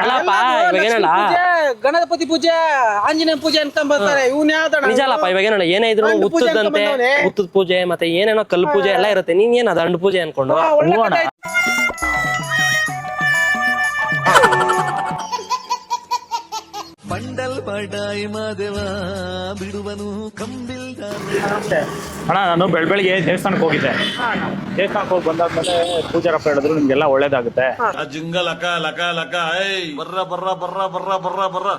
ಅಲ್ಲಪ್ಪ ಇವಾಗೇನಲ್ಲ ಗಣಪತಿ ಪೂಜೆ ಆಂಜನೇಯ ಪೂಜೆ ಅನ್ಕೊಂಡ್ ಬರ್ತಾರೆ. ಇವ್ನ ಯಾವ್ದಣ್ಣ ನಿಜ ಅಲ್ಲಪ್ಪ ಇವಾಗೇನಲ್ಲ ಏನೇ ಇದ್ರು ಉತ್ತದಂತೆ ಉತ್ತದ ಪೂಜೆ ಮತ್ತೆ ಏನೇನೋ ಕಲ್ಲು ಪೂಜೆ ಎಲ್ಲ ಇರುತ್ತೆ. ನೀನ್ ಏನ ದಂಡು ಪೂಜೆ ಅನ್ಕೊಂಡು ಬಂಡಲ್ ಬಡಾಯಿ ಮಾದೇವ ಬಿಡುವನು ಕಂಬಿಲ್ದ. ಅಣ್ಣ ನಾನು ಬೆಳಗ್ಗೆ ದೇವಸ್ಥಾನಕ್ಕೆ ಹೋಗಿದ್ದೆ. ದೇವಸ್ಥಾನಕ್ಕೆ ಹೋಗಿ ಬಂದಾದ್ಮೇಲೆ ಪೂಜಾರಪ್ಪ ಹೇಳಿದ್ರು ನಿಮ್ಗೆಲ್ಲ ಒಳ್ಳೇದಾಗುತ್ತೆ,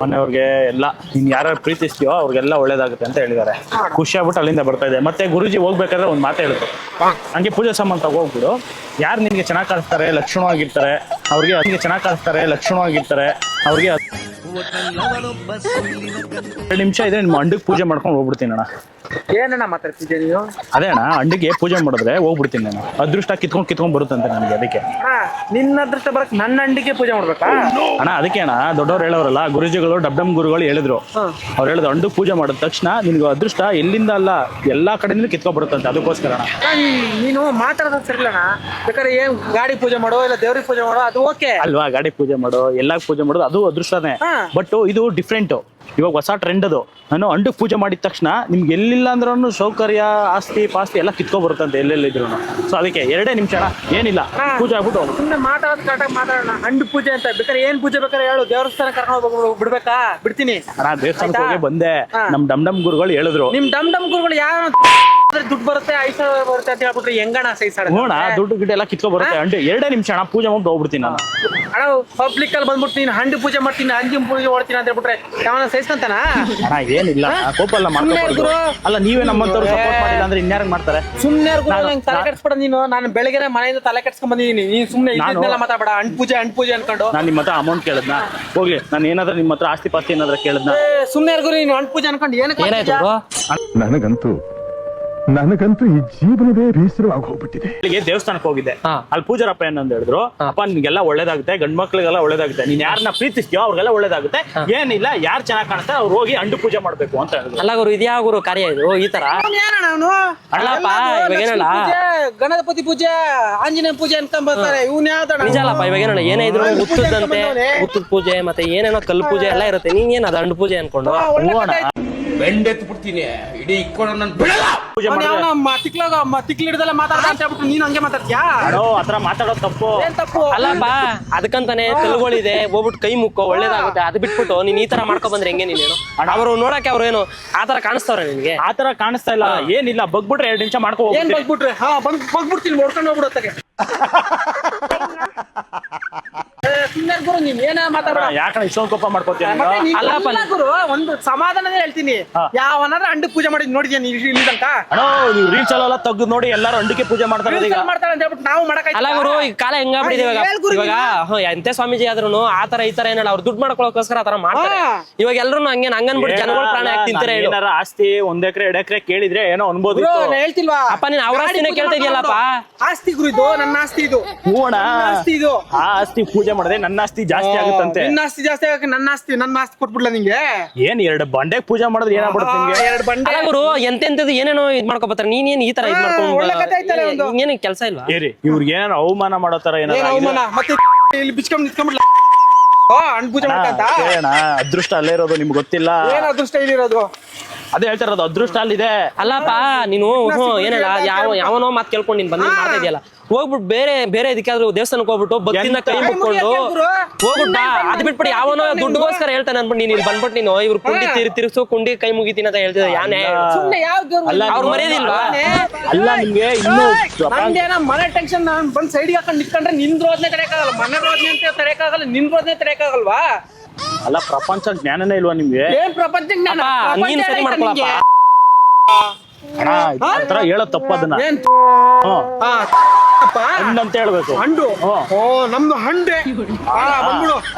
ಮನೆಯವ್ರಿಗೆ ಎಲ್ಲ ನೀನ್ ಯಾರು ಪ್ರೀತಿಸ್ತೀಯೋ ಅವ್ರಿಗೆಲ್ಲ ಒಳ್ಳೇದಾಗುತ್ತೆ ಅಂತ ಹೇಳಿದ್ದಾರೆ. ಖುಷಿ ಆಗ್ಬಿಟ್ಟು ಅಲ್ಲಿಂದ ಬರ್ತಾ ಇದೆ. ಮತ್ತೆ ಗುರುಜಿ ಹೋಗ್ಬೇಕಾದ್ರೆ ಒಂದ್ ಮಾತು ಹೇಳಿದ್ರು, ಹಂಗೆ ಪೂಜೆ ಸಾಮಾನು ತಗೋಗ್ಬಿಡು, ಯಾರು ನಿನ್ಗೆ ಚೆನ್ನಾಗಿ ಕಾಣಿಸ್ತಾರೆ ಲಕ್ಷಣವಾಗಿರ್ತಾರೆ ಅವ್ರಿಗೆ ಹಂಗೆ ಚೆನ್ನಾಗಿ ಕಾಣಿಸ್ತಾರೆ ಲಕ್ಷಣವಾಗಿರ್ತಾರೆ ಅವ್ರಿಗೆ 2 ನಿಮಿಷ ಇದೆ ನಿಮ್ಮ ಅಂಡಕ್ಕೆ ಪೂಜೆ ಮಾಡ್ಕೊಂಡು ಹೋಗ್ಬಿಡ್ತೀನಿ ಅಣ್ಣ. ಏನಣ್ಣ ಮಾತಾಡ್ತಿದ್ದೆ ನೀನು? ಅದೇ ಅಣ್ಣ ಅಂಡಿಗೆ ಪೂಜೆ ಮಾಡಿದ್ರೆ ಹೋಗ್ಬಿಡ್ತೀನಿ ನಾನು. ಅದೃಷ್ಟ ಕಿತ್ಕೊಂಡ್ ಬರುತ್ತಂತೆ ನನಗೆ. ಅದಕ್ಕೆ ನಿನ್ನ ಅದೃಷ್ಟ ಬರಕ್ ನನ್ನ ಅಂಡಿಗೆ ಪೂಜೆ ಮಾಡ್ಬೇಕಾ ಅಣ್ಣ? ಅದಕ್ಕೆ ಅಣ್ಣ ದೊಡ್ಡವ್ರು ಹೇಳೋರಲ್ಲ, ಗುರುಜಿಗಳು ಡಮ್ ಗುರುಗಳು ಹೇಳಿದ್ರು. ಅವ್ರು ಹೇಳಿದ್ರು ಅಂಡು ಪೂಜೆ ಮಾಡಿದ ತಕ್ಷಣ ನಿನ್ಗೆ ಅದೃಷ್ಟ ಎಲ್ಲಿಂದ ಅಲ್ಲ ಎಲ್ಲಾ ಕಡೆಯಿಂದ ಕಿತ್ಕೊಂಡ್ ಬರುತ್ತಂತೆ. ಅದಕ್ಕೋಸ್ಕರ ನೀನು ಮಾತಾಡೋದ್ ಸರಿಲ್ಲಣ್ಣ. ಬೇಕಾದ್ರೆ ಏನ್ ಗಾಡಿ ಪೂಜೆ ಮಾಡೋ ಇಲ್ಲ ದೇವ್ರಿಗೆ ಪೂಜೆ ಮಾಡೋ ಅದು ಓಕೆ ಅಲ್ವಾ? ಗಾಡಿ ಪೂಜೆ ಮಾಡೋ ಎಲ್ಲಾ ಪೂಜೆ ಮಾಡೋದು ಅದು ಅದೃಷ್ಟನೇ. ಬಟ್ ಇದು ಡಿಫ್ರೆಂಟ್. ಇವಾಗ ಹೊಸ ಟ್ರೆಂಡ್ ಅದು. ನಾನು ಅಂಡು ಪೂಜೆ ಮಾಡಿದ ತಕ್ಷಣ ನಿಮ್ಗೆ ಎಲ್ಲಿಲ್ಲ ಅಂದ್ರೂ ಸೌಕರ್ಯ ಆಸ್ತಿ ಪಾಸ್ತಿ ಎಲ್ಲ ಕಿತ್ಕೊಂಡ್ ಬರುತ್ತಂತೆ ಎಲ್ಲೆಲ್ಲಿದ್ರು. ಸೊ ಅದಕ್ಕೆ 2 ನಿಮಿಷ ಅಣ್ಣ, ಏನಿಲ್ಲ ಪೂಜೆ ಆಗ್ಬಿಟ್ಟು ಸುಮ್ಮನೆ ಮಾತಾಡೋದು ಕರೆಕ್ಟಾಗಿ ಮಾತಾಡೋಣ. ಅಂಡು ಪೂಜೆ ಅಂತ ಬೇಕಾದ್ರೆ ಏನ್ ಪೂಜೆ ಬೇಕಾದ್ರೆ ಹೇಳು, ದೇವಸ್ಥಾನ ಕರ್ಕೊಂಡು ಬಿಡ್ಬೇಕಾ? ಬಿಡ್ತೀನಿ ಅಣ್ಣ. ದೇವಸ್ಥಾನಕ್ಕೆ ಹೋಗಿ ಬಂದೆ, ನಮ್ ಡಮ್ ಗುರುಗಳು ಹೇಳಿದ್ರು. ನಿಮ್ ಡಮ್ ಗುರುಗಳು ಯಾವ ದುಡ್ಡು ಬರುತ್ತೆ ಐಸ ಬರುತ್ತೆ ಅಂತ ಹೇಳ್ಬಿಟ್ರೆ ಹೆಂಗಣ ಸೈಸಾಡ ನೋಡ ದುಡ್ಡು ಗಿಡ್ಡ ಎಲ್ಲ ಕಿತ್ಕೊಂಡ್ ಬರುತ್ತೆ. ಅಂಡು 2 ನಿಮಿಷ ಅಣ್ಣ ಪೂಜೆ ಮಾಡಿ ಹೋಗ್ಬಿಡ್ತೀನಿ ನಾನು. ಅಣ್ಣ ಪಬ್ಲಿಕ್ ಅಲ್ಲಿ ಬಂದ್ಬಿಟ್ಟು ನೀನು ಹಂಡು ಪೂಜೆ ಮಾಡ್ತೀನಿ ಅಂಜಿಮ್ ಪೂಜೆ ಮಾಡ್ತೀನಿ ಅಂತ ಹೇಳ್ಬಿಟ್ರೆ ಯಾವನ ಸೈಸ್ಕಂತಾನ? ಅಣ್ಣ ಏನಿಲ್ಲ, ಕೋಪ ಎಲ್ಲ ಮಾಡ್ಕೊಂಡು. ಅಲ್ಲ ನೀವೇ ನಮ್ಮಂತವ್ರು ಸಪೋರ್ಟ್ ಮಾಡಿಲ್ಲ ಅಂದ್ರೆ ಇನ್ಯಾರು ಮಾಡ್ತಾರೆ? ಸುಮ್ನೆ ತಲೆ ಕೆಡ್ಸ್ಬೇಡ ನೀನು. ನಾನು ಬೆಳಗ್ಗೆ ಮನೆಯಿಂದ ತಲೆ ಕೆಡ್ಸ್ಕೊಂಡ್ ಬಂದಿದ್ದೀನಿ. ನೀನ್ ಸುಮ್ನೆ ಇದನ್ನೆಲ್ಲ ಮಾತಾಡಬೇಡ. ಅಂಡ್ ಪೂಜೆ ಅನ್ಕೊಂಡು. ನಾನು ನಿಮ್ಮ ಹತ್ರ ಅಮೌಂಟ್ ಕೇಳಿದ್ನ? ಹೋಗ್ಲಿ, ನಾನು ಏನಾದ್ರೂ ನಿಮ್ಮ ಹತ್ರ ಆಸ್ತಿ ಪಾಸ್ತಿ ಏನಾದ್ರೂ ಕೇಳಿದ್ನ? ಸುಮ್ನೆ ನೀನು ಅಂಡ್ ಪೂಜೆ ಅನ್ಕೊಂಡು ಏನಾಯ್ತು? ನನಗಂತೂ ಈ ಜೀವನವೇ ಬೇಸರವಾಗಿ ಹೋಗ್ಬಿಟ್ಟಿದೆ. ದೇವಸ್ಥಾನಕ್ಕೆ ಹೋಗಿದ್ದೆ. ಅಲ್ಲಿ ಪೂಜಾರಪ್ಪ ಏನಂತ ಹೇಳಿದ್ರು, ಅಪ್ಪ ನಿನ್ಗೆಲ್ಲ ಒಳ್ಳೇದಾಗುತ್ತೆ, ಗಂಡ್ ಮಕ್ಳಿಗೆಲ್ಲ ಒಳ್ಳೇದಾಗುತ್ತೆ, ನೀನ್ ಯಾರನ್ನ ಪ್ರೀತಿಸ್ತೀಯೋ ಅವ್ರಿಗೆಲ್ಲ ಒಳ್ಳೇದಾಗುತ್ತೆ, ಏನಿಲ್ಲ ಯಾರು ಚೆನ್ನಾಗಿ ಕಾಣಿಸ್ತಾರೆ ಅವ್ರು ಹೋಗಿ ಅಂಡು ಪೂಜೆ ಮಾಡ್ಬೇಕು ಅಂತ ಹೇಳಿದ್ರು. ಅಲ್ಲ ಗುರು, ಇದ್ಯಾ ಗುರು ಕಾರ್ಯ ಇದು ಈ ತರ? ಅಲ್ಲಪ್ಪ ಇವಾಗೇನಲ್ಲ ಗಣಪತಿ ಪೂಜೆ ಆಂಜನೇಯ ಪೂಜೆ ಅನ್ಕೊಂಡ್ ಬರ್ತಾರೆ. ಇವ್ನ ಯಾವ್ದಣ್ಣ? ನಿಜ ಅಲ್ಲಪ್ಪ ಇವಾಗೇನಲ್ಲ ಏನೇ ಇದ್ರು ಉತ್ತದಂತೆ ಉತ್ತದ ಪೂಜೆ ಮತ್ತೆ ಏನೇನೋ ಕಲ್ಲು ಪೂಜೆ ಎಲ್ಲ ಇರುತ್ತೆ. ನೀನ್ ಏನ್ ಅದು ಅಂಡು ಪೂಜೆ ಅನ್ಕೊಂಡು ಬೆಂಡೆತ್ತು ಬಿಡ್ತೀನಿ ಇಡೀ ಇಕ್ಕೊಂಡು ನನ್ನ ಬಿಡಲ್ಲ. ತಿಕ್ಲಿಡ್ದಲ್ಲ ಮಾತಾಡ ಅಂತ ಹೇಳ್ಬಿಟ್ಟು ನೀನು ಹಂಗೆ ಮಾತಾಡ್ತೀಯಾ? ಆತರ ಮಾತಾಡೋದು ತಪ್ಪು. ಏನ್ ತಪ್ಪು? ಅಲ್ಲಪ್ಪ ಅದಕ್ಕಂತಾನೆ ಕಲ್ಲುಗಳಿದೆ, ಹೋಗ್ಬಿಟ್ಟು ಕೈ ಮುಕ್ಕೋ ಒಳ್ಳೇದಾಗುತ್ತೆ. ಅದು ಬಿಟ್ಬಿಟ್ಟು ನೀನ್ ಈ ತರ ಮಾಡ್ಕೊ ಬಂದ್ರೆ ಹೆಂಗೆ? ನೀನೇನು ಅವ್ರು ನೋಡಕ್ಕೆ ಅವ್ರು ಏನು ಆತರ ಕಾಣಿಸ್ತವ್ರೆ ನಿನ್ಗೆ? ಆತರ ಕಾಣಿಸ್ತಾ ಇಲ್ಲ. ಏನಿಲ್ಲ, ಬಗ್ಬಿಟ್ರೆ 2 ನಿಮಿಷ ಮಾಡ್ಕೋ. ಏನ್ ಬಗ್ಬಿಟ್ರೆ? ಬಗ್ಬಿಡ್ತೀನಿ, ನೋಡ್ಕೊಂಡು ಹೋಗ್ಬಿಡತ್ತಾಗೆ. ಗುರು ನೀನ್ ಏನ ಮಾತಾಡ? ಯಾಕಂದ್ರೆ ಇಷ್ಟೊಂದು ಕೋಪ ಮಾಡ್ಕೋತೀಯ? ಅಲ್ಲಪ್ಪ ಗುರು, ಒಂದು ಸಮಾಧಾನನೇ ಹೇಳ್ತೀನಿ. ಯಾವನಾದ್ರೂ ಅಂಡು ಪೂಜೆ ಮಾಡಿದ್ ನೋಡಿದ್ಯಾ ನೀವು ಇಲ್ಲಿ ತನಕ? ನೀವು ರೀಲ್ಸ್ ಎಲ್ಲ ತೆಗ್ದು ನೋಡಿ ಎಲ್ಲಾರು ಅಂಡಿಕೆ ಪೂಜೆ ಮಾಡ್ತಾರೆ ಮಾಡ್ತಾರೆ ಅಂತ ಹೇಳ್ಬಿಟ್ಟು ನಾವು ಮಾಡಕ್. ಅಲ್ಲ ಗುರು, ಈ ಕಾಲ ಹೆಂಗಾಗ್ಬಿಟ್ಟಿದೆ ಇವಾಗ ಎಂತೆ ಸ್ವಾಮೀಜಿ ಆದ್ರೂ ಆತರ ಈ ತರ ಏನಲ್ಲ, ಅವ್ರು ದುಡ್ಡು ಮಾಡ್ಕೊಳಕೋಸ್ಕರ ಆತರ ಮಾಡ್ತಾರೆ. ಇವಾಗ ಎಲ್ರು ಹಂಗೆ ಹಂಗನ್ಬಿಟ್ಟು ಜನಗಳು ಪ್ರಾಣ ಯಾಕೆ ತಿಂತಾರೆ? ಏನಾರ ಆಸ್ತಿ 1 ಎಕರೆ 2 ಎಕರೆ ಕೇಳಿದ್ರೆ ಏನೋ ಅನ್ಬೋದು. ಹೇಳ್ತಿಲ್ವಾ ಅಪ್ಪ ನೀನ್ ಅವ್ರ ಆಸ್ತಿನೇ ಕೇಳ್ತಾ ಇದೆಯಲ್ಲಪ್ಪ. ಆಸ್ತಿ ಗುರು ಇದು, ನನ್ನ ಆಸ್ತಿ ಇದು. ಆಸ್ತಿ ಇದು. ಆ ಆಸ್ತಿ ಪೂಜೆ ಮಾಡಿದ್ರೆ ನನ್ನ ಆಸ್ತಿ ಜಾಸ್ತಿ ಆಗುತ್ತಂತೆ. ನಿನ್ನ ಆಸ್ತಿ ಜಾಸ್ತಿ ಆಗಕ್ಕೆ ನನ್ನ ಆಸ್ತಿ ಕೊಟ್ಬಿಡ್ಲ ನಿಂಗೆ? ಏನ್ 2 ಬಂಡೆಗೆ ಪೂಜೆ ಮಾಡಿದ್ರೆ ಏನಾಗ್ಬಿಡುತ್ತೆ ನಿಮ್ಗೆ? 2 ಬಂಡೆ ಗುರು ಎಂತೆಂತದ್ದು ಏನೇನೋ ಇದ್ ಮಾಡ್ಕೊಬತ್ತಾರೆ. ನೀನೇನ್ ಈ ತರ ಇದ್ ಮಾಡ್ಕೊಂಡು ಏನ್ ಕೆಲಸ ಇಲ್ವಾ? ಇವ್ರಿಗೆ ಏನಾರ ಅವಮಾನ ಮಾಡೋ ತರ ಮತ್ತೆ ಇಲ್ಲಿ ಬಿಚ್ಕೊಂಡ್ ನಿಂತ್ಕೊಂಡ್ಬಿಡ್ಲ ಅಂಡ್ ಪೂಜೆ ಮಾಡ್ಕಂತ. ಅದೃಷ್ಟ ಅಲ್ಲೇ ಇರೋದು, ನಿಮ್ಗೆ ಗೊತ್ತಿಲ್ಲ. ಏನ್ ಅದೃಷ್ಟ ಇಲ್ಲಿರೋದು? ಅದೇ ಹೇಳ್ತಾ ಇರೋದು, ಅದೃಷ್ಟ ಅಲ್ಲಿದೆ. ಅಲ್ಲಪ್ಪ ನೀನು ಏನಲ್ಲ ಯಾವನೋ ಮಾತು ಕೇಳ್ಕೊಂಡು ನೀನ್ ಬಂದ್ ಮಾಡ್ತಾ ಇದೆಯಲ್ಲ, ಹೋಗ್ಬಿಟ್ಟು ಬೇರೆ ಇದಕ್ಕಾದ್ರೂ ದೇವಸ್ಥಾನಕ್ಕೆ ಹೋಗ್ಬಿಟ್ಟು ಭಕ್ತಿಯಿಂದ ಕೈ ಮುಕ್ಕೊಂಡು ಹೋಗ್ಬಿಟ್ಟ. ಅದ್ ಬಿಟ್ಬಿಟ್ಟು ಯಾವನೋ ದುಡ್ಡುಗೋಸ್ಕರ ಹೇಳ್ತಾನೆ ಅನ್ಬಿಟ್ಟು ನೀನ್ ಇಲ್ಲಿ ಬಂದ್ಬಿಟ್ಟು ನೀನು ಇವ್ರು ಕುಂಡಿ ತಿರ್ಸು ಕುಂಡಿ ಕೈ ಮುಗಿತೀನಿ ಅಂತ ಹೇಳ್ತಿದ್ದೆ. ಯಾನೇ ಅವ್ರು ಮರ್ಯಾದಿಲ್ವಾ? ಅಲ್ಲ ನಿಮ್ಗೆ ಇನ್ನು ನಂದೇನ ಮನೆ ಟೆನ್ಷನ್ ನಾನ್ ಬಂದ್ ಸೈಡ್ ಹಾಕೊಂಡ್ ನಿಂತ್ಕೊಂಡ್ರೆ ನಿನ್ ರೋದ್ನೆ ತಡೆಯಕ್ಕಾಗಲ್ಲ, ಮನೆ ರೋದ್ನೆ ಅಂತ ತಡೆಯಕ್ಕಾಗಲ್ಲ, ನಿನ್ ರೋದ್ನೆ ತಡೆಯಕ್ಕಾಗಲ್ವಾ? ಅಲ್ಲ ಪ್ರಪಂಚ ಜ್ಞಾನನೇ ಇಲ್ವಾ ನಿಮ್ಗೆ? ಏನ್ ಪ್ರಪಂಚ ಜ್ಞಾನ? ನೀನ್ ಸರಿ ಮಾಡ್ಕೊಳಪ್ಪ. ಆತರ ಹೇಳೋದ್ ತಪ್ಪ. ಅದನ್ನ ಅಂತ ಹೇಳ್ಬೇಕು. ಹಂಡು ನಮ್ದು ಹಂಡೆ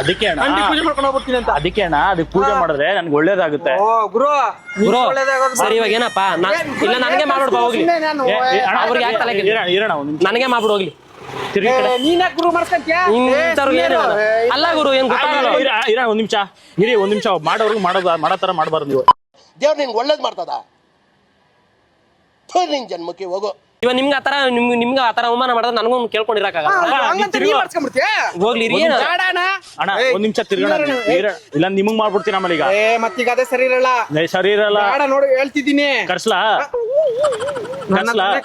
ಅದಕ್ಕೆ ಪೂಜೆ ಮಾಡ್ಕೊಂಡು ಹೋಗ್ಬಿಡ್ತೀನಿ ಅಂತ. ಅದಕ್ಕೆ ಅದಕ್ಕೆ ಪೂಜೆ ಮಾಡಿದ್ರೆ ನನ್ಗೆ ಒಳ್ಳೇದಾಗುತ್ತೆ. ಗುರು ಸರಿ ಇವಾಗ ಏನಪ್ಪಾ ಇಲ್ಲ ನನಗೆ ಮಾಡ್ಬಿಡ್ಬಾ ಹೋಗ್ಲಿ. ಅವ್ರಿಗೆ ಯಾಕೆ ತಲೆ ನನಗೆ ಮಾಡ್ಬಿಡು ಹೋಗ್ಲಿ. ನೀನ್ ಗುರು ಮಾಡ್ಕೊಂತೀಯ? ಅಲ್ಲ ಗುರು ಏನ್ ಗೊತ್ತಾಗಲ್ಲ. ಒಂದ್ ನಿಮಿಷ ಮಾಡೋರ್ಗು ಮಾಡೋ ತರ ಮಾಡ್ಬಾರ್ದು ನೀವು. ದೇವ್ರು ನಿನ್ಗೆ ಒಳ್ಳೇದ್ ಮಾಡ್ತದ? ನಿನ್ ಜನ್ಮಕ್ಕೆ ಹೋಗೋ. ಇವಾಗ ನಿಮ್ಗೆ ಆತರ ಅವಮಾನ ಮಾಡಿದ್ರೆ ನನಗೂ ಕೇಳ್ಕೊಂಡಿರಕ್ಕಾಗಲ್ಲ. ಹೋಗ್ಲಿ ಅಣ್ಣ ಒಂದ್ ನಿಮಿಷ ತಿರ್ಗೋಣ ಇಲ್ಲ ನಿಮಗ್ ಮಾಡ್ಬಿಡ್ತೀನಿ ಆಮೇಲೆ ಈಗ ಮತ್ತೀಗ ಅದೇ ಸರಿ ಇರಲ್ಲ ಸರಿ ಇರಲ್ಲ ಬೇಡ ನೋಡಿ ಹೇಳ್ತಿದ್ದೀನಿ ಕರ್ಸ್ಲಾ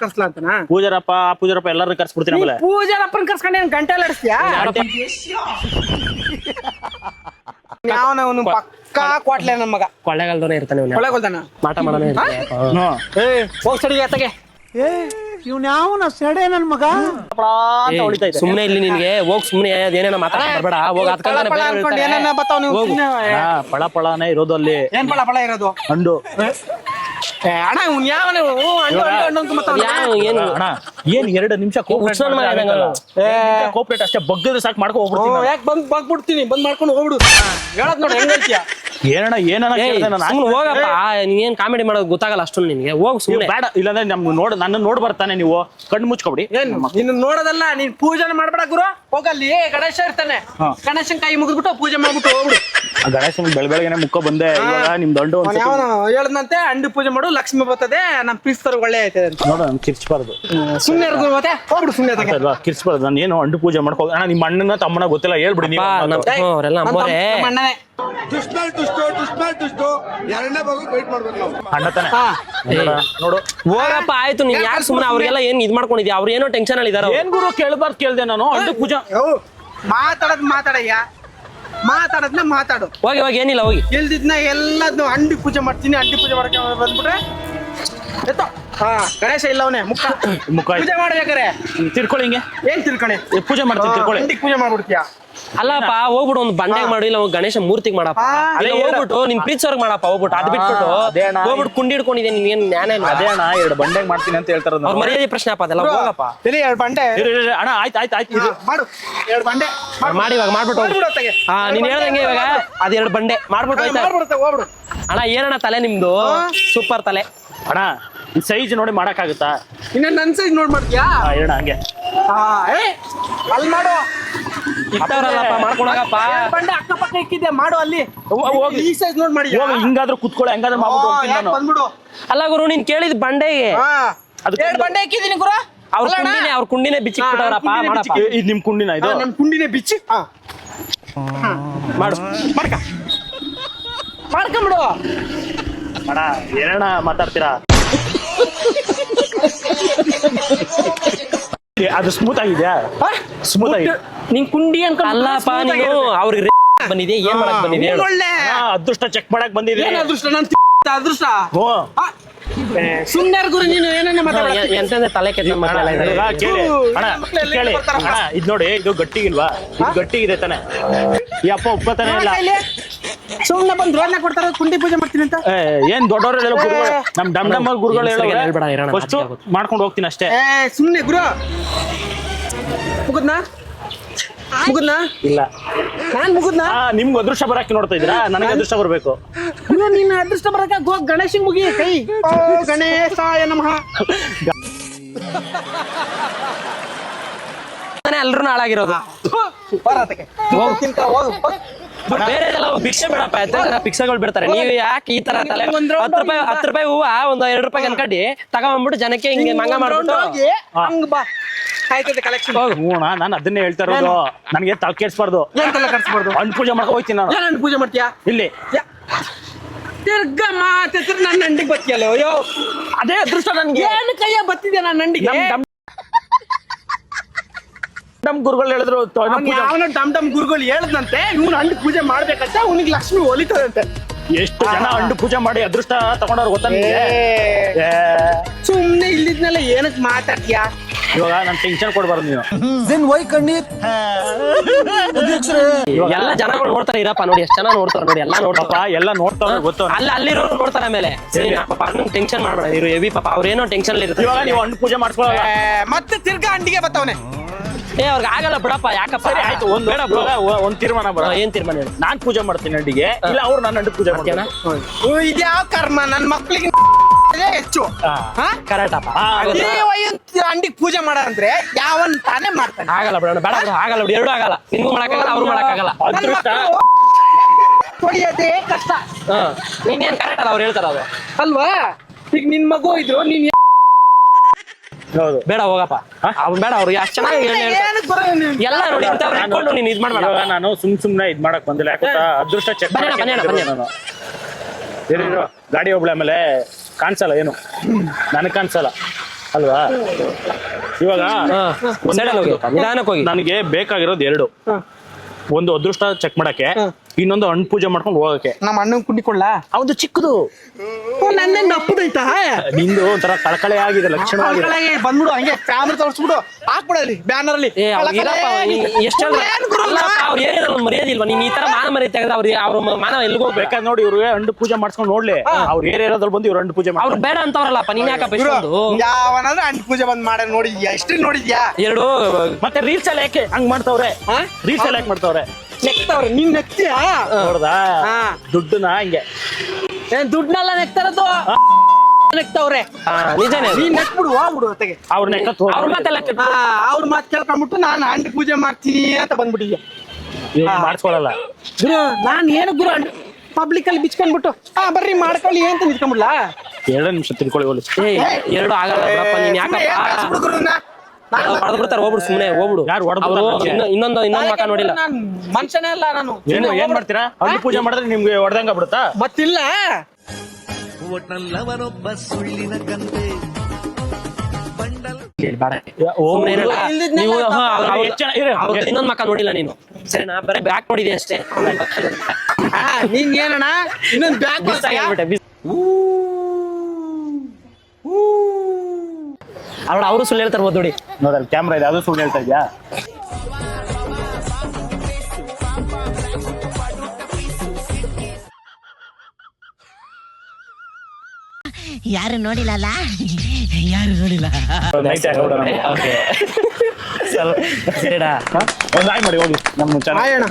ಕರ್ಸ್ಲಾ ಅಂತನಾ ಪೂಜಾರಪ್ಪ ಎಲ್ಲರೂ ಕರ್ಸ್ಬಿಡ್ತೀನಿ ಆಮೇಲೆ ಪೂಜಾರಪ್ಪನ ಕರ್ಸ್ಕೊಂಡು ಏನ್ ಗಂಟೆ ಆಡಿಸ್ತೀಯಾ ಯಾವನ ಅವನು ಪಕ್ಕಾ ಕ್ವಾಟ್ಲೆ ನನ್ ಮಗ ಕೊಳ್ಳೆಗಾಲದವನೇ ಇರ್ತಾನೆ ಅವ್ನು. ಒಳಗೊಳ್ತಾನ ಮಾಟ ಮಾಡೋನೇ ಇರ್ತಾನೆ. ಹೋಗ್ ಸಡಿ ಎತ್ತಗೆ ಅಂತ ಹೊಳಿತಾ ಇದೆ ಸುಮ್ನೆ ಇಲ್ಲಿ ನಿನ್ಗೆ ಹೋಗ್ ಸುಮ್ನೆ ಏನೇನೋ ಮಾತಾಡ ಬರ್ಬೇಡ ಹೋಗ್ ಅದ್ಕೊಂಡಾನೆ ಬೇರೆ ಅನ್ಕೊಂಡು ಏನೇನ ಬರ್ತಾವ ನೀವು ಹೋಗು. ಪಳ ಪಳನೇ ಇರೋದು ಅಲ್ಲಿ ಏನ್ ಪಳ ಪಳ ಇರೋದು ಹಂಡು ಅಣ್ಣ ಇವ್ನು ಯಾವನ ಹಣ್ಣು ಅಂತ ಮತ್ತ ಯಾವ ಏನು ಅಣ್ಣ ಏನ್ 2 ನಿಮಿಷ ಹುಚ್ಚನ್ ಮಗ ಇದ್ದಂಗೆ ಅವ್ನು. ಕೋಪರೇಟ್ ಅಷ್ಟೇ ಬಗ್ಗದ ಸಾಕು ಮಾಡ್ಕೊ ಹೋಗ್ಬಿಡ್ತೀನಿ ನಾನು. ಯಾಕೆ ಬಂದ್ಬಿಡ್ತೀನಿ ಬಂದ್ ಮಾಡ್ಕೊಂಡು ಹೋಗ್ಬಿಡು ಹೇಳದ್ ನೋಡಿ ಹೆಂಗ್ ಹೇಳ್ತೀಯ ಏನಣ್ಣ ಕೇಳ್ದೆ ನಾನು. ಸುಮ್ನೆ ಹೋಗಪ್ಪ ನೀನ್ ಕಾಮಿಡಿ ಮಾಡೋದು ಗೊತ್ತಾಗಲ್ಲ ಅಷ್ಟೊಂದು ನಿನ್ಗೆ ಹೋಗ್ ನೀವು ಸುಮ್ನೆ ಬೇಡ ಇಲ್ಲಾಂದ್ರೆ ನನ್ನ ನೋಡ್ ಬರ್ತಾನೆ ನೀವು ಕಣ್ಣು ಮುಚ್ಕೊಬಿಡಿ ಏನ್ ನಿನ್ನ ನೋಡೋದಲ್ಲ ನೀನ್ ಪೂಜೆ ಮಾಡ್ಬೇಡ ಗುರು ಹೋಗಲ್ಲಿ ಗಣೇಶ ಇರ್ತಾನೆ ಹಾ. ಗಣೇಶನ್ ಕೈ ಮುಗಿದ್ಬಿಟ್ಟು ಪೂಜೆ ಮಾಡ್ಬಿಟ್ಟು ಹೋಗ್ಬಿಡು ಗಣೇಶನ್ ಬೆಳಗ್ಗೆನೆ ಮುಕ್ಕ ಬಂದೆ ಇವಾಗ ನಿಮ್ ದಂಡು ಅವ್ನು ಯಾವನ ಹೇಳದಂತೆ ಅಂಡು ಪೂಜೆ ಮಾಡು ಲಕ್ಷ್ಮಿ ಬರ್ತದೆ ನಮ್ ಪ್ರೀಸ್ತರು ಒಳ್ಳೆ ಆಯ್ತದೆ ಅಂತ ನೋಡ ನಾನು ಕಿರ್ಚ್ಬಾರ್ದು ಸುಮ್ನೆ ಇರ್ಗು ಮತ್ತೆ ಹೋಗ್ಬಿಡು ಸುಮ್ನೆ ಅದಕ್ಕೆ ಅಲ್ವಾ ಕಿರ್ಚ್ಬಾರ್ದು ನಾನು ಏನು ಅಂಡು ಪೂಜೆ ಮಾಡ್ಕೋ ಅಣ್ಣ ನಿಮ್ಮ ಅಣ್ಣನ ತಮ್ಮನ ಗೊತ್ತಿಲ್ಲ ಹೇಳ್ಬಿಡಿ ನೀವು ಅವರೆಲ್ಲ ಅಮ್ಮೋರೆ ಅಣ್ಣನೇ ಎರಡನೇ ಭಾಗ ವೇಟ್ ಮಾಡ್ಬೇಕು ನಾವು ಅಣ್ಣ ತಾನೆ ನೋಡು ಹೋಗಪ್ಪ ಆಯ್ತು ನೀನ್ ಯಾಕೆ ಸುಮ್ನೆ ಅವ್ರಿಗೆಲ್ಲ ಏನ್ ಇದ್ ಮಾಡ್ಕೊಂಡಿದ್ಯಾ ಅವ್ರು ಏನೋ ಟೆನ್ಷನ್ ಅಲ್ಲಿ ಇದಾರ ಏನ್ ಗುರು ಕೇಳ್ಬಾರ್ದು ಕೇಳ್ದೆ ನಾನು ಅಂಡು ಪೂಜೆ ಮಾತಾಡಯ್ಯ ಮಾತಾಡದ್ನ ಮಾತಾಡು ಹೋಗಿ ಹೋಗಿ ಏನಿಲ್ಲ ಹೋಗಿ ಇಲ್ದಿದ್ನ ಎಲ್ಲದ್ನು ಅಂಡಿ ಪೂಜೆ ಮಾಡ್ತೀನಿ ಅಂಡಿ ಪೂಜೆ ಮಾಡಕ್ಕೆ ಬಂದ್ಬಿಟ್ರೆ ಎತ್ತೋ ಹಾ ಗಣೇಶ ಇಲ್ಲ ಅವನೇ ಮುಖ ಮುಖ ಪೂಜೆ ಮಾಡ್ಬೇಕಾರೆ ತಿರ್ಕೊಳ್ಳಿ ಹಿಂಗೆ ಏನ್ ತಿಳ್ಕಣೆ ಪೂಜೆ ಮಾಡ್ತೀನಿ ತಿರ್ಕೊಳ್ಳಿ ಅಂಡಿ ಪೂಜೆ ಮಾಡ್ಬಿಡ್ತೀಯ ಅಲ್ಲಪ್ಪ ಹೋಗ್ಬಿಡು ಒಂದು ಬಂಡೆಗ್ ಮಾಡಿ ಇಲ್ಲ ಗಣೇಶ ಮೂರ್ತಿಗ್ ಮಾಡಪ್ಪ ಅಲ್ಲೇ ಹೋಗ್ಬಿಟ್ಟು ನಿನ್ ಪ್ರೀತಿಸೋರ್ಗ್ ಮಾಡಪ್ಪ ಹೋಗ್ಬಿಟ್ಟು ಅದ್ ಬಿಟ್ಬಿಟ್ಟು ಅದೇ ಅಣ್ಣ. ಹೋಗ್ಬಿಟ್ಟು ಕುಂಡಿ ಹಿಡ್ಕೊಂಡಿದ್ದೆ ನೀನ್ ಏನ್ ಜ್ಞಾನ ಇಲ್ಲ ಅದೇ ಅಣ್ಣ 2 ಬಂಡೆಗೆ ಮಾಡ್ತೀನಿ ಅಂತ ಹೇಳ್ತಾರ ಅವ್ರ ಮರ್ಯಾದೆ ಪ್ರಶ್ನೆ ಅಪ್ಪ ಅದೆಲ್ಲ ಹೋಗಪ್ಪ ಇಲ್ಲಿ 2 ಬಂಡೆ ಅಣ್ಣ ಆಯ್ತು ಇದು ಮಾಡು 2 ಬಂಡೆ ಮಾಡಿ ಇವಾಗ ಮಾಡ್ಬಿಟ್ಟು ಹೋಗು. ಮಾಡ್ಬಿಡು ಅತ್ತಗೆ. ಹಾ ನೀನ್ ಹೇಳ್ದಂಗೆ ಇವಾಗ ಅದ್ 2 ಬಂಡೆ ಮಾಡ್ಬಿಟ್ಟು ಹೋಯ್ತಾ ಮಾಡ್ಬಿಡುತ್ತೆ ಹೋಗ್ಬಿಡು ಅಣ್ಣ ಏನಣ್ಣ ತಲೆ ನಿಮ್ದು ಸೂಪರ್ ತಲೆ ಅಣ್ಣ ಈ ಸೈಜ್ ನೋಡಿ ಮಾಡಕ್ಕಾಗುತ್ತಾ ಇನ್ನ ನನ್ ಸೈಜ್ ನೋಡ್ ಮಾಡ್ತೀಯಾ ಹೇಳ ಹಂಗೆ ಅಲ್ಲಿ ಮಾಡು ಇಟ್ಟವ್ರಲ್ಲಪ್ಪ ಮಾಡ್ಕೊಳಗಪ್ಪ 2 ಬಂಡೆ ಅಕ್ಕಪಕ್ಕ ಇಕ್ಕಿದ್ದೆ ಮಾಡು ಅಲ್ಲಿ ಹೋಗಿ ಈ ಸೈಜ್ ನೋಡ್ ಮಾಡಿ ಹೋಗಿ ಹಿಂಗಾದ್ರೂ ಕುತ್ಕೊಳ್ಳೋ ಹೆಂಗಾದ್ರೂ ಮಾಡ್ಬಿಟ್ಟು ಹೋಗ್ತೀನಿ ನಾನು ಬಂದ್ಬಿಡು ಅಲ್ಲ ಗುರು ನೀನ್ ಕೇಳಿದ್ ಬಂಡೆಗೆ ಅದಕ್ಕೆ 2 ಬಂಡೆ ಇಕ್ಕಿದೀನಿ ಗುರು ಅವ್ರ ಕುಂಡಿನೇ ಬಿಚ್ಚಿಕ್ಬಿಟ್ಟವ್ರಪ್ಪ ಮಾಡಪ್ಪ ಇದು ನಿಮ್ ಕುಂಡಿನ ಇದು ನಮ್ ಕುಂಡಿನೇ ಬಿಚ್ಚಿ ಮಾಡು ಮಾಡ್ಕೊಂಬಿಡು ಅಣ್ಣ ಏನಣ್ಣ ಮಾತಾಡ್ತೀರಾ ಅದು ಸ್ಮೂತ್ ಆಗಿದ್ಯಾ ಸ್ಮೂತ್ ಆಗಿದೆ ನಿನ್ ಕುಂಡಿ ಅನ್ಕೊಂಡು ಅಲ್ಲಪ್ಪ ನೀನು ಅವ್ರಿಗೆ ಬಂದಿದೆ ಏನ್ ಮಾಡಕ್ ಬಂದಿದೆ ಹೇಳು. ಒಳ್ಳೆ ಅದೃಷ್ಟ ಚೆಕ್ ಮಾಡಕ್ ಬಂದಿದೆ ಏನ್ ಅದೃಷ್ಟ ನನ್ ಅದೃಷ್ಟ ಹ್ಞೂ ಸುಮ್ನೆ ಗುರು ನೀನು ಏನೇನ ಮಾತಾಡ ಎಂತಂದ್ರೆ ತಲೆ ಕೆಟ್ಟ ಮಕ್ಕಳೆಲ್ಲ ಇದಾರೆ. ಇವಾಗ ಕೇಳಿ ಅಣ್ಣ ಕೇಳಿ ಅಣ್ಣ ಇದ್ ನೋಡಿ ಇದು ಗಟ್ಟಿಗಿಲ್ವಾ ಇದು ಗಟ್ಟಿಗಿದೆ ತಾನೆ ಈ ಅಪ್ಪ ಒಪ್ಕೋತಾನೆ ಇಲ್ಲ ಸುಮ್ನೆ ಬಂದ್ ರೋಡ್ನ ಕೊಡ್ತಾರ ಕುಂಡಿ ಪೂಜೆ ಮಾಡ್ತೀನಿ ಅಂತ ಏನ್ ದೊಡ್ಡವ್ರೆಲ್ಲ ಗುರುಗಳು ನಮ್ ಡಮ್ ಡಮ್ ಗುರುಗಳು ಹೆಸ್ರಿಗೆ ಹೇಳ್ಬೇಡ, ಇರೋಣ, ಫಸ್ಟ್ ನಾಚಿಕೆ ಆಗುತ್ತೆ. ಮಾಡ್ಕೊಂಡು ಹೋಗ್ತೀನಿ ಅಷ್ಟೇ ಸುಮ್ನೆ ಗುರು ಮುಗುದ್ನಾ ಇಲ್ಲ ನಾನ್ ಮುಗುದ್ನಾ ನಿಮ್ಗೆ ಅದೃಷ್ಟ ಬರಕ್ಕೆ ನೋಡ್ತಾ ಇದ್ದೀರಾ ನನಗೆ ಅದೃಷ್ಟ ಬರ್ಬೇಕು ಗುರು ನೀನ್ ಅದೃಷ್ಟ ಬರಕ ಗೋ ಗಣೇಶನ್ ಮುಗಿ ಕೈ ಓ ಗಣೇಶಾಯ ನಮಃ ಎಲ್ರು ಹಾಳಾಗಿರೋದು ಬರತಕ್ಕೆ ತಿಂತ ಹೋಗು ಬೇರೆ ಎಲ್ಲ ಭಿಕ್ಷೆ ಬೇಡಪ್ಪ ಭಿಕ್ಷೆಗಳು ಬಿಡ್ತಾರೆ ನೀವು ಯಾಕೆ ಈ ತರ ತಲೆ ಒಂದ್ round 10 ರೂಪಾಯಿ ಹೂವ ಒಂದ್ 2 ರೂಪಾಯಿ ಅನ್ಕಂಡಿ ತಗೊಂಡ್ಬಿಟ್ಟು ಜನಕ್ಕೆ ಹಿಂಗೆ ಮಂಗ ಮಾಡ್ಬಿಟ್ಟು ಹೋಗಿ ಹಂಗ್ ಬಾ ಆಯ್ತದೆ ಕಲೆಕ್ಷನ್ ಹ್ಞೂ ನಾನು ಅದನ್ನೇ ಹೇಳ್ತಾ ಇರೋದು ನನಗೆ ತಲೆ ಕೆಡ್ಸ್ಬಾರ್ದು ಏನ್ ತಲೆ ಕರ್ಸ್ಬಾರ್ದು ಹಣ್ಣು ಪೂಜೆ ಮಾಡ್ಕೊ ಹೋಗ್ತೀನಿ ನಾನು ಏನ್ ಪೂಜೆ ಮಾಡ್ತೀಯಾ ಇಲ್ಲಿ ತಿರ್ಗ ಮಾತಿತ್ರ ನನ್ನ ನಂಡಿಗೆ ಬತ್ತಿಯಲ್ಲ ಅಯ್ಯೋ ಅದೇ ಅದೃಷ್ಟ ನನ್ಗೆ ಏನು ಕೈಯ ಬತ್ತಿದ್ಯಾ ನನ್ನ ನಂಡಿಗೆ ಡಮ್ ಗುರುಗಳು ಹೇಳಿದ್ರು ಅವನ ಡಮ್ ಡಮ್ ಗುರುಗಳು ಹೇಳದಂತೆ ಇವ್ನು ಹಂಡು ಪೂಜೆ ಮಾಡ್ಬೇಕಂತ ಅವನಿಗೆ ಲಕ್ಷ್ಮಿ ಒಲಿತದಂತೆ ಎಷ್ಟು ಜನ ಹಣ್ಣು ಪೂಜೆ ಮಾಡಿ ಅದೃಷ್ಟ ತಗೊಂಡವ್ರು ಗೊತ್ತಾ ನಿಮ್ಗೆ ಸುಮ್ನೆ ಇಲ್ಲಿದ್ನೆಲ್ಲ ಏನಕ್ ಮಾತಾಡ್ತೀಯಾ ಇವಾಗ ನನ್ ಟೆನ್ಷನ್ ಕೊಡ್ಬಾರ್ದು ನೀವು ಎಲ್ಲ ಜನಗಳು ನೋಡ್ತಾರೆ ಇರಪ್ಪ ನೋಡಿ ಎಷ್ಟು ಜನ ನೋಡ್ತಾರೆ ನೋಡಿ ಎಲ್ಲ ನೋಡ್ತಾರ ಪಾಪ ಎಲ್ಲ ನೋಡ್ತಾವ್ರೆ ಗೊತ್ತು ಅಲ್ಲಿರೋರು ನೋಡ್ತಾರೆ ಆಮೇಲೆ ಸರಿ ಪಾಪ ಟೆನ್ಷನ್ ಮಾಡ್ಬೇಡ ಇರು ಹೆವಿ ಪಾಪ ಅವ್ರೇನೋ ಟೆನ್ಷನ್ ಇರ್ತಾರೆ ಇವಾಗ ನೀವು ಹಣ್ಣು ಪೂಜೆ ಮಾಡ್ಕೊಳ್ಳೋ ಮತ್ತೆ ತಿರ್ಗಾ ಅಂಡಿಗೆ ಬತ್ತವನೆ ಅವ್ರಿಗೆ ಆಗಲ್ಲ ಬಿಡಪ್ಪ ಯಾಕಪ್ಪ ಸರಿ ಆಯ್ತು ಒಂದ್ ಬೇಡ ಒಂದ್ ತೀರ್ಮಾನ ಬರ ಏನ್ ತೀರ್ಮಾನ ಹೇಳು ನಾನ್ ಪೂಜೆ ಮಾಡ್ತೀನಿ ಹಣ್ಣಿಗೆ ಇಲ್ಲ ಅವ್ರು ನನ್ನ ಹಣ್ಣು ಪೂಜೆ ಮಾಡ್ತೀನಿ ಇದ್ಯಾವ ಕರ್ಮ ನನ್ ಮಕ್ಳಿಗೆ ಹೆಚ್ಚು ಕರೆಕ್ಟಪ್ಪ ಅಂಡಿಗೆ ಪೂಜೆ ಮಾಡ ಅಂದ್ರೆ ಯಾವನ್ ತಾನೇ ಮಾಡ್ತಾನೆ ಆಗಲ್ಲ ಬಿಡೋಣ ಬೇಡ ಬಿಡು ಆಗಲ್ಲ ಬಿಡು ಎರಡು ಆಗಲ್ಲ ನಿನ್ಗೂ ಮಾಡಕ್ಕಾಗಲ್ಲ ಅವ್ರು ಮಾಡಕ್ಕಾಗಲ್ಲ ಅದೃಷ್ಟ ಹೊಡಿಯೋದೇ ಕಷ್ಟ ನೀನೇನ್ ಕರೆಕ್ಟ್ ಅಲ್ಲ ಅವ್ರು ಹೇಳ್ತಾರ ಅದು ಅಲ್ವಾ ಈಗ ನಿನ್ ಮಗು ಇದ್ರು ನೀನ್ ಹೌದು. ಬೇಡ ಹೋಗಪ್ಪ ಅವ್ನು ಬೇಡ ಅವ್ರಿಗೆ ಅಷ್ಟು ಚೆನ್ನಾಗಿ ಏನಕ್ಕೆ ಬರೋ ನೀನು? ಎಲ್ಲ ನೋಡಿ ಇಂಥವ್ರು ಇಟ್ಕೊಂಡು ನೀನು ಇದು ಮಾಡ್ಬೇಡ ಇವಾಗ ನಾನು ಸುಮ್ನೆ ಇದ್ ಮಾಡಕ್ ಬಂದಿಲ್ಲ ಯಾಕಂತ ಅದೃಷ್ಟ ಚೆಕ್ ಬನ್ನಿ ಅಣ್ಣ. ನಾನು ಗಾಡಿ ಹೋಗ್ಬಿಡ ಆಮೇಲೆ ಕಾಣಿಸಲ್ಲ ಏನು ನನಗ್ ಕಾಣಿಸಲ್ಲ ಅಲ್ವಾ ಇವಾಗ ಸೈಡಲ್ಲಿ ಹೋಗಿ ನಿಧಾನಕ್ಕೆ ಹೋಗಿ. ನನಗೆ ಬೇಕಾಗಿರೋದು ಎರಡು, ಒಂದು ಅದೃಷ್ಟ ಚೆಕ್ ಮಾಡಕ್ಕೆ, ಇನ್ನೊಂದು ಹಣ್ಣು ಪೂಜೆ ಮಾಡ್ಕೊಂಡು ಹೋಗಕ್ಕೆ. ನಮ್ಮ ಅಣ್ಣನ್ ಕುಂಡಿಕೊಳ್ಳ ಅವನು ಚಿಕ್ಕದು, ನನ್ನ ನಪ್ಪದೈತಾ ನಿಂದು ಒಂಥರ ಕಳಕಳೆ ಆಗಿದೆ, ಲಕ್ಷಣವಾಗಿದೆ. ಬಂದ್ಬಿಡು ಹಂಗೆ ಕ್ಯಾಮ್ರಾ ತೋರಿಸ್ಬಿಡು, ಹಾಕ್ಬಿಡಲಿ ಬ್ಯಾನರ್ ಅಲ್ಲಿ. ಎಷ್ಟು ಅವ್ರು ಏನಿಲ್ಲ ಮರ್ಯಾದೆ ಇಲ್ವಾ ನೀನ್ ಈ ತರ ಮಾನ ಮರ್ಯಾದೆ ತೆಗೆದ ಅವ್ರ ಮಾನ ಎಲ್ಲಿಗೆ ಹೋಗ್ಬೇಕು? ಬೇಕಾದ್ರೆ ನೋಡಿ ಇವ್ರಿಗೆ ಹಣ್ಣು ಪೂಜೆ ಮಾಡ್ಸ್ಕೊಂಡು ನೋಡ್ಲಿ, ಅವ್ರ ಏರಿಯಾದಲ್ಲಿ ಬಂದು ಇವ್ರು ಹಣ್ಣು ಪೂಜೆ ಅವ್ರು ಮಾಡ್ತಾರೆ. ಬೇಡ ಅಂತವ್ರಲ್ಲಪ್ಪ, ನೀನ್ ಯಾಕಪ್ಪ ಇಷ್ಟೊಂದು? ಯಾವನಾದ್ರೂ ಅಂಟ್ ಪೂಜೆ ಬಂದ್ ಮಾಡ ನೋಡಿದ್ಯಾ? ಎಷ್ಟು ನೋಡಿದ್ಯಾ? ಎರಡು ಮತ್ತೆ ರೀಲ್ಸ್ ಎಲ್ಲ ಯಾಕೆ ಹಂಗ್ ಮಾಡ್ತಾವ್ರೆ? ರೀಲ್ಸ್ ಎಲ್ಲ ಯಾಕೆ ಮಾಡ್ತಾವ್ರೆ? ನೆಕ್ತವ್ರೆ, ನೀನ್ ನೆಕ್ತಿಯಾ? ನೋಡ್ದಾ ದುಡ್ಡನ್ನ ಹಿಂಗೆ ಏನ್ ದುಡ್ಡನ್ನೆಲ್ಲ ನೆಕ್ತಾರದು ನೆಕ್ತವ್ರೆ. ನಿಜನೇ ಅದು. ನೀನ್ ನೆಕ್ಬಿಡು, ಹೋಗ್ಬಿಡು ಹೊತ್ತಿಗೆ. ಅವ್ರ ನೆಕ್ಕ ಅವ್ರ ಮಾತೆಲ್ಲ ಅವ್ರ ಮಾತು ಕೇಳ್ಕೊಂಡ್ಬಿಟ್ಟು ನಾನು ಅಂಟ್ ಪೂಜೆ ಮಾಡ್ತೀನಿ ಅಂತ ಬಂದ್ಬಿಟ್ಟಿದ್ಯಾ? ಮಾಡಿಸ್ಕೊಳಲ್ಲ. ಗುರು ನಾನ್ ಏನು ಗುರು ಪಬ್ಲಿಕ್ ಅಲ್ಲಿ ಬಿಚ್ಕೊಂಡ್ಬಿಟ್ಟು ಬರ್ರಿ ಮಾಡ್ಕೊಳ್ಳಿ ಅಂತ ನಿಂತ್ಕೊಂಡ್ಬಿಡ್ಲಾ? 2 ನಿಮಿಷ ತಿಳ್ಕೊಳ್ಳಿ ಹೋಗ್ಲಿ. ಎರಡು ಆಗಲ್ಲ ಬಿಡಪ್ಪ, ನೀನ್ ಯಾಕಪ್ಪ ಹೊಡೆದು ಬಿಡ್ತಾರೆ. ಹೋಗ್ಬಿಡು, ಸುಮ್ಮನೆ ಹೋಗ್ಬಿಡು. ಯಾರು ಹೊಡೆದು ಇನ್ನೊಂದು ಮಕ ನೋಡಿಲ್ಲ. ನಾನು ಮನುಷ್ಯನೇ ಅಲ್ಲ ನಾನು. ಏನ್ ಮಾಡ್ತೀರಾ? ಹಣ್ಣು ಪೂಜೆ ಮಾಡಿದ್ರೆ ನಿಮ್ಗೆ ಹೊಡೆದಂಗ ಬಿಡುತ್ತಾ? ಮತ್ತಿಲ್ಲ ಒಟ್ನಲ್ಲವನೊಬ್ಬ ಸುಳ್ಳಿನ ಕಂತೆ ಬಂಡಲ್ ಇನ್ನೊಂದ್ ಮಕ ನೋಡಿಲ್ಲ ನೀನು, ಸರಿನಾ? ಬರೀ ಬ್ಯಾಕ್ ನೋಡಿದೆ ಅಷ್ಟೇ. ನೀನ್ ಏನಣ್ಣ ಇನ್ನೊಂದ್ ಬ್ಯಾಗ್ ಅವರು ಸುಳ್ಳು ಹೇಳ್ತಾರೆ ನೋಡಿ. ನೋಡಲ್ಲಿ ಕ್ಯಾಮ್ರಾ ಇದೆ, ಅದು ಸುಳ್ಳು ಹೇಳ್ತಾ ಇದ್ಯಾ? ಯಾರು ನೋಡಿಲ್ಲ ಯಾರು ನೋಡಿಲ್ಲ. ಸರಿನಾ? ಒಂದು ಆಯ್ ಮಾಡಿ ಹೋಗಿ ನಮ್ಮ ಚೆನ್ನಾಗಿ ಅಣ್ಣ